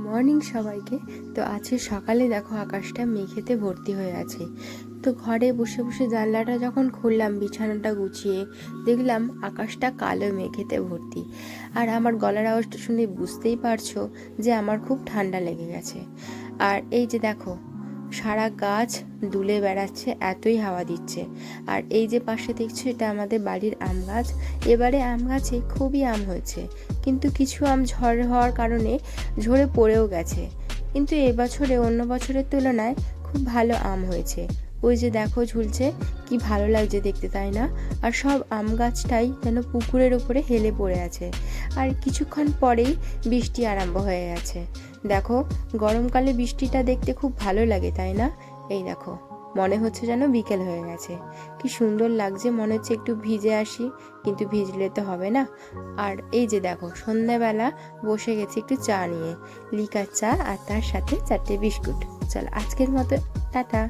Morning সবাইকে। তো আজকে সকালে দেখো আকাশটা মেঘেতে ভর্তি হয়ে আছে। তো ঘরে বসে বসে জানলাটা যখন খুললাম বিছানাটা গুছিয়ে, দেখলাম আকাশটা কালো মেঘেতে ভর্তি। আর আমার গলার আওয়াজটা শুনে বুঝতেই পারছো যে আমার খুব ঠান্ডা লেগে গেছে। আর এই যে দেখো সারা গাছ দুলে বেড়াচ্ছে, এতই হাওয়া দিচ্ছে। আর এই যে পাশে দেখছো এটা আমাদের বাড়ির আম গাছ। এবারে আম গাছে খুবই আম হয়েছে, কিন্তু কিছু আম ঝড় হওয়ার কারণে ঝরে পড়েও গেছে। কিন্তু এবছরে অন্য বছরের তুলনায় খুব ভালো আম হয়েছে। ওই যে দেখো ঝুলছে, কি ভালো লাগছে দেখতে, তাই না? আর সব আম গাছটাই যেন পুকুরের উপরে হেলে পড়ে আছে। আর কিছুক্ষণ পরেই বৃষ্টি আরম্ভ হয়ে গেছে। দেখো গরমকালে বৃষ্টিটা দেখতে খুব ভালো লাগে, তাই না? এই দেখো মনে হচ্ছে যেন বিকেল হয়ে গেছে। কি সুন্দর লাগছে, মনে হচ্ছে একটু ভিজে আসি, কিন্তু ভিজলে তো হবে না। আর এই যে দেখো সন্ধ্যাবেলা বসে গেছি একটু চা নিয়ে, লিকার চা আর তার সাথে 4টে বিস্কুট। চল আজকের মতো টাটা।